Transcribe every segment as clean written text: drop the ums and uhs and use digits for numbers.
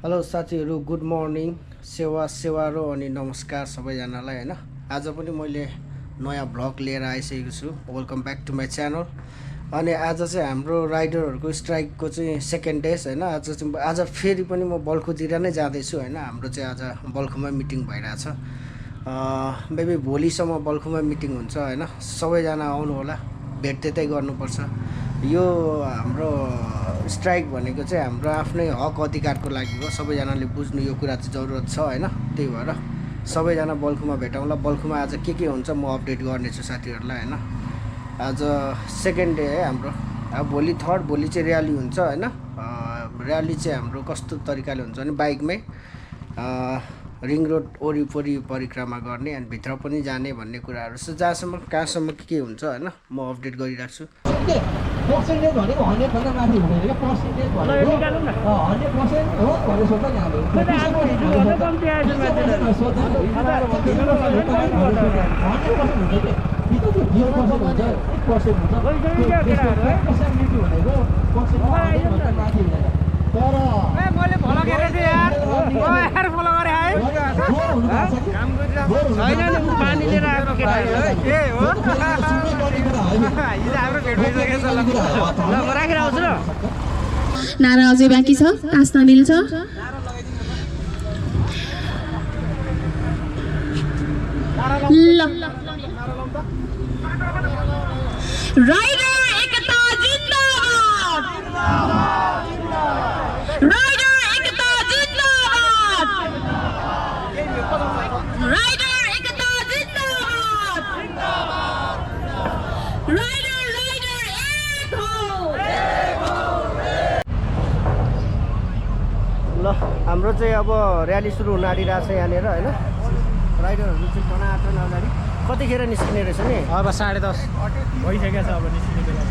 Hello साथीहरू, good morning, सेवा अनि नमस्कार सबैजनालाई हैन। आज पनि मैले नयाँ भ्लग लिएर आइसकेको छु। Welcome back to my channel. अनि आज चाहिँ हाम्रो राइडरहरूको स्ट्राइकको चाहिँ सेकेन्ड डेज हैन। आज फेरि पनि म बल्खुतिर नै जाँदैछु हैन। हाम्रो चाहिँ आज बल्खुमा मिटिङ भइरहेछ। मेबी भोलिसम्म बल्खुमा मिटिङ हुन्छ हैन। सबैजना आउनु होला, भेटतेतै गर्नुपर्छ। यो हाम्रो स्ट्राइक भनेको चाहिँ हाम्रो आफ्नै हक अधिकारको लागि हो। सबैजनाले बुझ्नु यो कुरा चाहिँ जरुरत छ हैन। त्यही भएर सबैजना बल्खुमा भेटौँला। बल्खुमा आज के हुन्छ म अपडेट गर्नेछु साथीहरूलाई हैन। आज सेकेन्ड डे है हाम्रो। अब भोलि थर्ड, भोलि चाहिँ र्याली हुन्छ हैन। र्याली चाहिँ हाम्रो कस्तो तरिकाले हुन्छ भने बाइकमै रिङ रोड वरिपरि परिक्रमा गर्ने अनि भित्र पनि जाने भन्ने कुराहरू छ। जहाँसम्म कहाँसम्म के हुन्छ हैन, म अपडेट गरिराख्छु। पर्सेन्टेज भनेको 100 भन्दा माथि हुँदैन के पर्सेन्टेज भनेको 100% हो भने सोध्दा नि हाल्यो मैले आएको हिजो भन्दा कम्ती आएछ मान्छेले सोध्दा 100% हुन्छ के हिजो त्यो 0% हुन्छ 1% हुन्छ पैसा के केटाहरु है पर्सेन्टेज भनेको पर्सेन्टेज भन्दा माथि हुँदैन तर ए मैले फलो गरे थिए यार ओ यार फलो गरे है काम गरिरहेको छैन नि म पानी लिएर आएको केटाहरु ए हो हिजो हाम्रो भेट भइसकेको छ ल म राखेर आउँछु ल। नारा अझै बाँकी छ, टाँस्न मिल्छ। राइडर एकता जिन्दाबाद, राइडर एकता जिन्दाबाद, राइडर एकता जिन्दाबाद, राइडर राइडर एक हो। ल हाम्रो चाहिँ अब र्याली सुरु हुन आँटिरहेछ यहाँनिर हैन। राइडरहरू चाहिँ टनाटन अगाडि कतिखेर निस्किने रहेछ नि? अब 10:30 भइसकेको छ। अब निस्किने बेला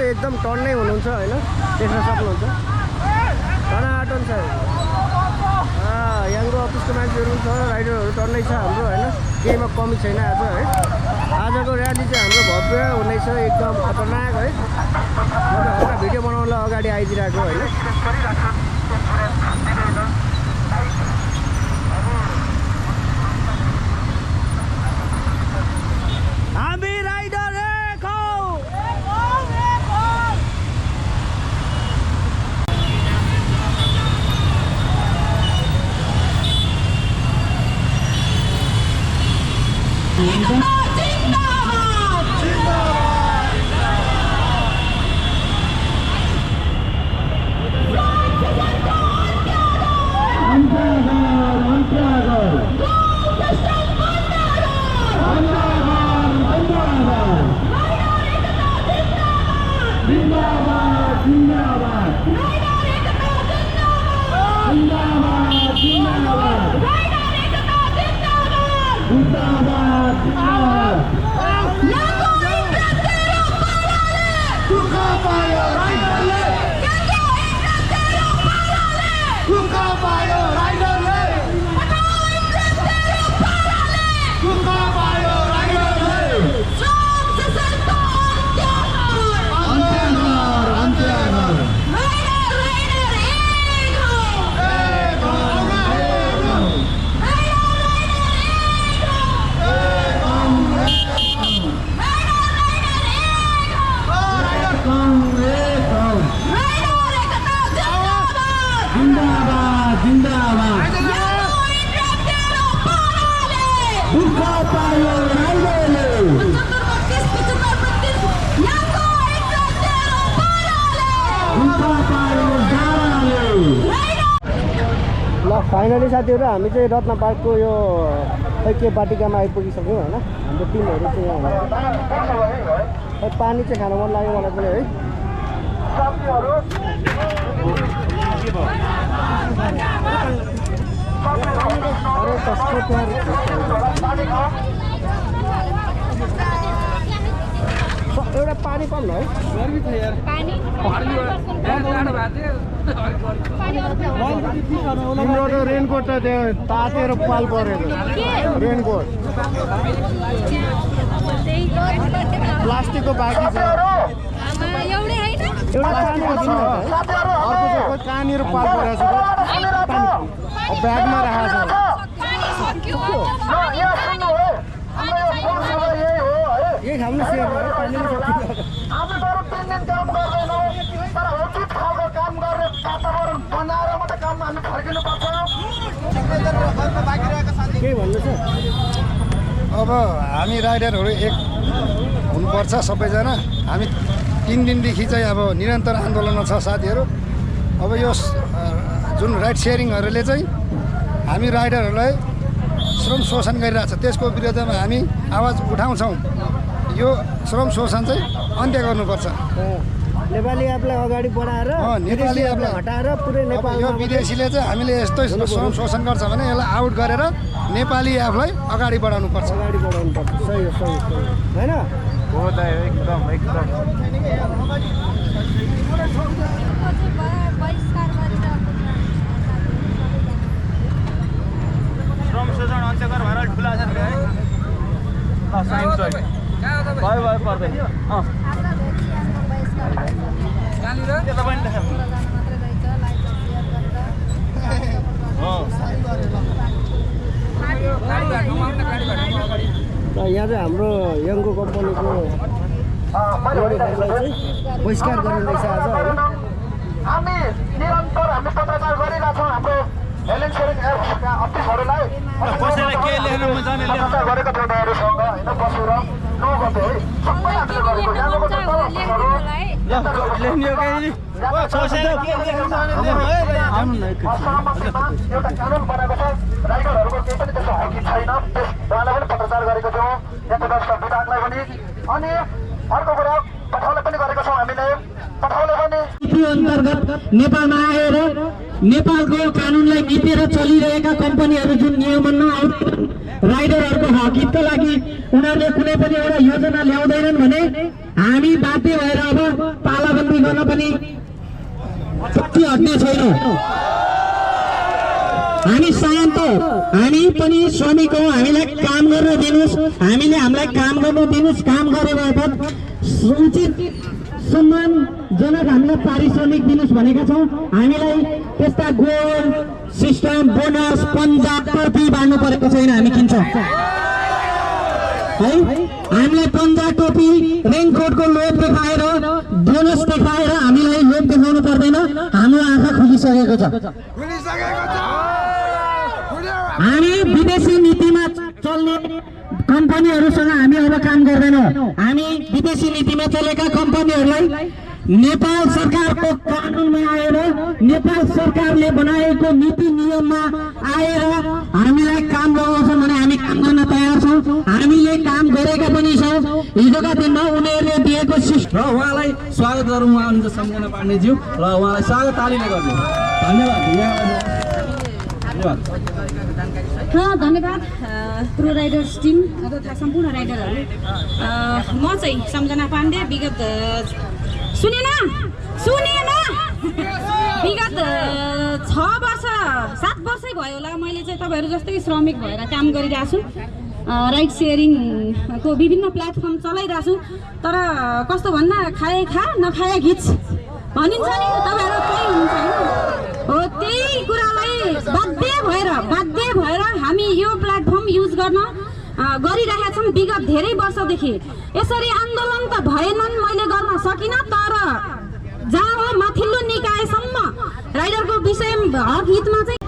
एकदम टन्नै हुनुहुन्छ होइन, देख्न सक्नुहुन्छ टनाटन छ। यहाँको अफिसको मान्छेहरू पनि छ, राइडरहरू टन्नै छ हाम्रो होइन, केहीमा कमी छैन आज है। आजको र्याली चाहिँ हाम्रो भव्य हुनेछ, एकदम खतरनाक है। म त हल्का भिडियो बनाउनलाई अगाडि आइदिरहेको होइन। हामी राइडर एक हौ। ल फाइनली साथीहरू हामी चाहिँ रत्न पार्कको यो के बाटिकामा आइपुगिसक्यौँ होइन। हाम्रो टिमहरू चाहिँ यहाँ खै पानी चाहिँ खान मन लाग्यो मलाई पनि है। एउटा पानी कम है, तिम्रो त रेनकोट त त्यो तातेर पाल परेको रेनकोट प्लास्टिकको बाँकी छ, एउटा पानीको छ, अर्को चाहिँ कहाँनिर पाल परेको छ, ब्यागमा राखेको छ। यही खानु सेयर गरेर पानी पनि के भन्नु छ? अब हामी राइडरहरू एक हुनुपर्छ सबैजना। हामी 3 दिनदेखि चाहिँ अब निरन्तर आन्दोलनमा छ साथीहरू। अब यो जुन राइड सेयरिङहरूले चाहिँ हामी राइडरहरूलाई श्रम शोषण गरिरहेछ, त्यसको विरुद्धमा हामी आवाज उठाउँछौँ। यो श्रम शोषण चाहिँ अन्त्य गर्नुपर्छ। नेपाली एपलाई अगाडि बढाएर नेपाली एपलाई हटाएर पुरै नेपाल यो विदेशीले चाहिँ हामीले यस्तो श्रम शोषण गर्छ भने यसलाई आउट गरेर नेपाली एपलाई अगाडि बढाउनुपर्छ। अगाडि बढाउनुपर्छ, सही हो सही होइन हो त एकदम एकदम। श्रम शोषण अन्त्य गर भनेर ठुला छ है। साइन्स भयो भयो पर्दैन यहाँ चाहिँ हाम्रो यङको कम्पनीको बहिष्कार गरिँदैछ आज होइन। हामी निरन्तर हामी पत्रकार गरिरहेछौँ हाम्रो हेलेन सेरिङ अफिसहरूलाई कसैलाई के लेख्न मन छ भने गरेको ट्रेडरहरूसँग होइन बसेर नगर्दै है सबै हामीले गरेको यहाँको लेख्ने हो कि कसैलाई के लेख्न छ भने असहमतिमा एउटा कानुन बनाएको छ, राइडरहरूको केही पनि त्यस्तो हकी छैन। उहाँलाई पनि पत्रचार गरेको छौँ, यहाँको दर्शक विभागलाई पनि। अनि अर्को कुरा पठाउले पनि गरेको छौँ हामीले। पठाउले पनि अन्तर्गत नेपालमा आएर नेपालको कानुनलाई निपेर चलिरहेका कम्पनीहरू जुन नियमनमा राइडरहरूको हक हितको लागि उनीहरूले कुनै पनि एउटा योजना ल्याउँदैनन् भने हामी बाध्य भएर अब तालाबन्दी गर्न पनि पत्ती हट्ने छैनौँ। हामी शान्त हौ, हामी पनि श्रमिक हौ, हामीलाई काम गर्न दिनुहोस्, हामीले हामीलाई काम गर्न दिनुहोस्। काम गरे भएपछि उचित सम्मानजनक हामीलाई पारिश्रमिक दिनुहोस् भनेका छौँ। हामीलाई त्यस्ता गोल्ड सिस्टम बोनस पन्जा टोपी बाँड्नु परेको छैन, हामी किन्छौँ है। हामीलाई पन्जा टोपी रेनकोटको लोभ देखाएर बोनस देखाएर हामीलाई लोभ देखाउनु पर्दैन। हाम्रो आँखा खुलिसकेको छ। हामी विदेशी नीतिमा चल्ने कम्पनीहरूसँग हामी अब काम गर्दैनौँ। हामी विदेशी नीतिमा चलेका कम्पनीहरूलाई नेपाल सरकारको कानुनमा आएर नेपाल सरकारले बनाएको नीति नियममा आएर हामीलाई काम लगाउँछन् भने हामी काम गर्न तयार छौँ। हामीले काम गरेका पनि छौँ। हिजोका दिनमा उनीहरूले दिएको सिस्टम र उहाँलाई स्वागत गरौँ। उहाँ हुनुहुन्छ सम्झना पाण्डेज्यू र उहाँलाई स्वागत तालीले गर्नु। धन्यवाद प्रो राइडर्स टिम तथा सम्पूर्ण राइडरहरू। म चाहिँ सम्झना पाण्डे। विगत सुनेन विगत 6 वर्ष 7 वर्षै भयो होला मैले चाहिँ तपाईँहरू जस्तै श्रमिक भएर काम गरिरहेको छु। राइड सेयरिङको विभिन्न प्लेटफर्म चलाइरहेको छु। तर कस्तो भन्दा खाए खा नखाए घिच भनिन्छ नि, तपाईँहरू त्यही हुन्छ होइन हो। त्यही कुरालाई बाध्य भएर हामी यो प्लेटफर्म युज गर्न गरिरहेका छौँ विगत धेरै वर्षदेखि। यसरी आन्दोलन त भएनन्, मैले गर्न सकिनँ। तर जहाँ हो माथिल्लो निकायसम्म राइडरको विषय हक हितमा चाहिँ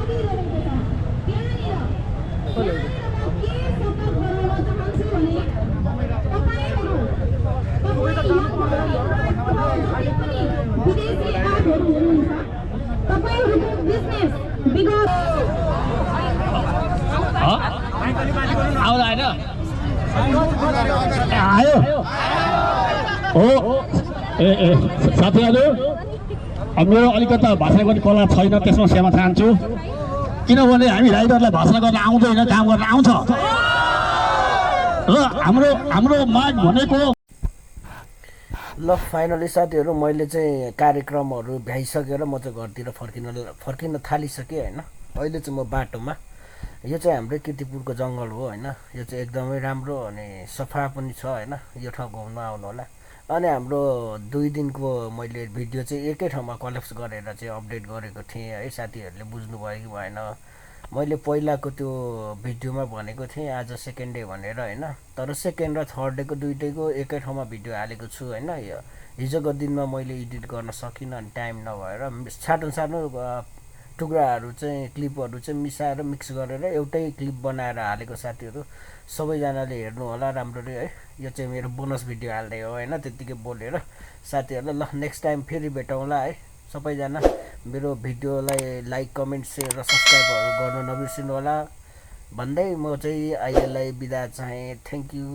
आयो हो। साथीहरू, मेरो अलिकति भाषा गर्ने कला छैन, त्यसमा क्षमा चाहन्छु। किनभने हामी राइडरलाई भाषा गर्न आउँदैन, काम गर्न आउँछ। र हाम्रो माग भनेको ल फाइनली साथीहरू, मैले चाहिँ कार्यक्रमहरू भ्याइसकेर म चाहिँ घरतिर फर्किन थालिसकेँ होइन। अहिले चाहिँ म बाटोमा। यो चाहिँ हाम्रो किर्तिपुरको जङ्गल हो होइन। यो चाहिँ एकदमै राम्रो अनि सफा पनि छ होइन। यो ठाउँ घुम्न आउनु होला। अनि हाम्रो 2 दिनको मैले भिडियो चाहिँ एकै ठाउँमा कलेक्ट गरेर चाहिँ अपडेट गरेको थिएँ है। साथीहरूले बुझ्नुभयो कि भएन, मैले पहिलाको त्यो भिडियोमा भनेको थिएँ आज सेकेन्ड डे भनेर होइन। तर सेकेन्ड र थर्ड डेको दुइटैको एकै ठाउँमा भिडियो हालेको छु होइन। हिजोको दिनमा मैले एडिट गर्न सकिनँ अनि टाइम नभएर सानो टुक्राहरू चाहिँ क्लिपहरू चाहिँ मिसाएर मिक्स गरेर एउटै क्लिप बनाएर हालेको। साथीहरू सबैजनाले हेर्नु होला राम्ररी है। यो चाहिँ मेरो बोनस भिडियो हाल्दै हो होइन, त्यत्तिकै बोलेर। साथीहरूलाई ल नेक्स्ट टाइम फेरि भेटौँला है। सबैजना मेरो भिडियोलाई लाइक कमेन्ट सेयर र सब्सक्राइबहरू गर्न नबिर्सिनु होला भन्दै म चाहिँ अहिलेलाई बिदा चाहेँ। Thank you.